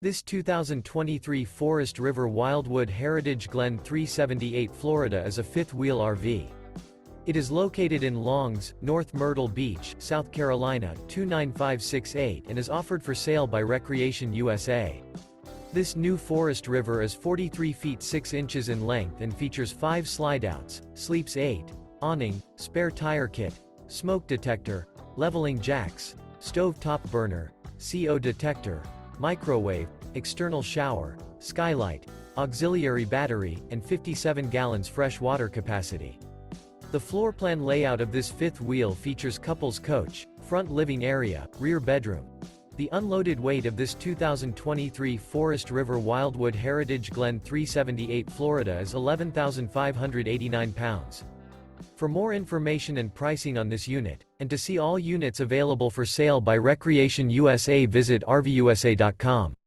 This 2023 Forest River Wildwood Heritage Glen 378 Florida is a fifth-wheel RV. It is located in Longs, North Myrtle Beach, South Carolina, 29568 and is offered for sale by Recreation USA. This new Forest River is 43 feet 6 inches in length and features 5 slideouts, sleeps 8, awning, spare tire kit, smoke detector, leveling jacks, stove top burner, CO detector, microwave, external shower, skylight, auxiliary battery, and 57 gallons fresh water capacity. The floor plan layout of this fifth wheel features couples coach, front living area, rear bedroom. The unloaded weight of this 2023 Forest River Wildwood Heritage Glen 378 Florida is 11,589 pounds. For more information and pricing on this unit, and to see all units available for sale by Recreation USA, visit RVUSA.com.